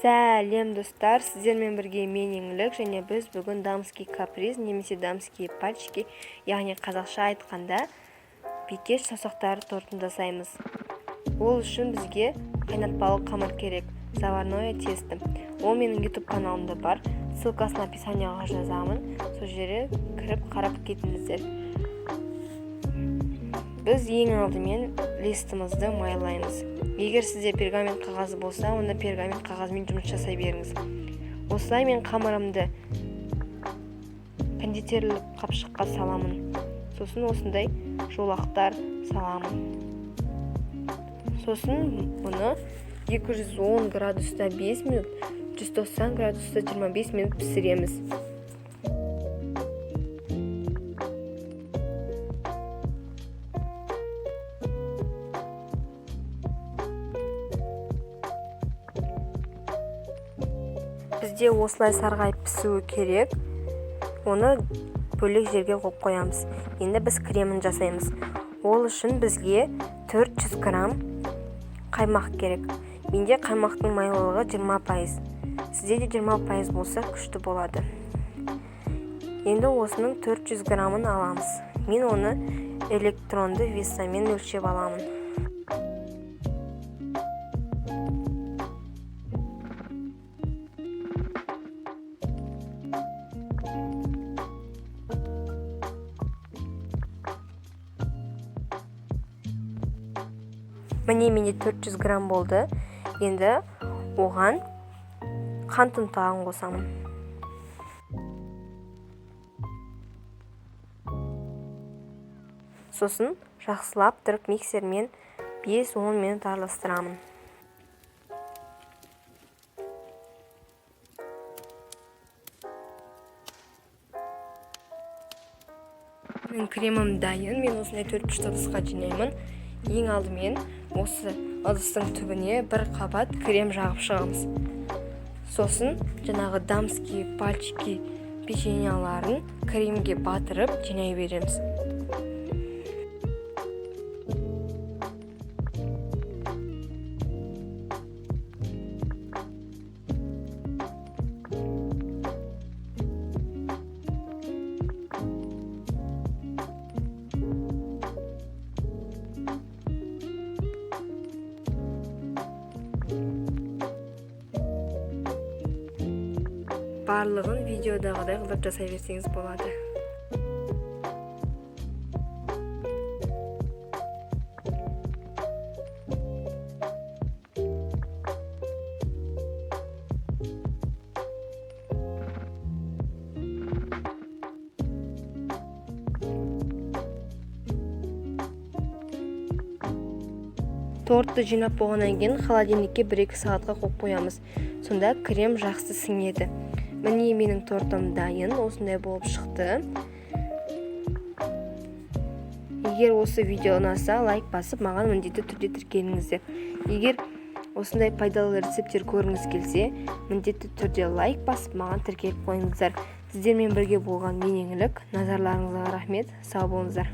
Сәлем достар, сіздермен бірге мен Еңлік, және біз бүгін дамский каприз немесе дамский пальчики, яғни қазақша айтқанда бикеш саусақтары тортын жасаймыз. Ол үшін бізге қайнатпалы қамыр керек, заварное тесто. Ол менің YouTube каналымда бар, ссылкасын описанияға жазамын, сол жерге кіріп қарап кетіңіздер. Біз ең алдымен листімізді майлаймыз. Егер сізде пергамент қағазы болса, онда пергамент қағазымен жұмыс жасай беріңіз. Осылай мен қамырымды кондитерлік қапшыққа саламын. Сосын осындай жолақтар саламын. Сосын бұны 210 градуста 5 минут, 190 градуста 25 минут пісіреміз. Бізде осылай сарғайып пісуі керек. Оны бөлек жерге қойып қоямыз. Енді біз кремін жасаймыз. Ол үшін бізге 400 грамм қаймақ керек. Менде қаймақтың майлылығы 20%. Сізде де 20% болса күшті болады. Енді осының 400 граммын аламыз. Мен оны электронды весамен өлшеп аламын. Міне менде 400 грамм болды. Енді оған қант ұнтағын қосамын. Сосын жақсылап тұрып миксермен 5-10 минут араластырамын. Мен кремім дайын. Мен осындай 4 ыдысқа жинаймын. Ең алдымен осы ыдыстың түбіне бір қабат крем жағып шығамыз. Сосын жаңағы дамский пальчики печеньяларын кремге батырып жинай береміз. Барлығын видеодағыдай қылып жасай берсеңіз болады. Тортты жинап болғаннан кейін холодильникке 1-2 сағатқа қойып қоямыз. Сонда крем жақсы сіңеді. Міне менің тортым дайын, осындай болып шықты. Егер осы видео ұнаса, лайк басып, маған міндетті түрде тіркеліңіздер. Егер осындай пайдалы рецепттер көргіңіз келсе, міндетті түрде лайк басып, маған тіркеліп қойыңыздар. Сіздермен бірге болған мен Еңлік. Назарларыңызға рахмет. Сау болыңыздар.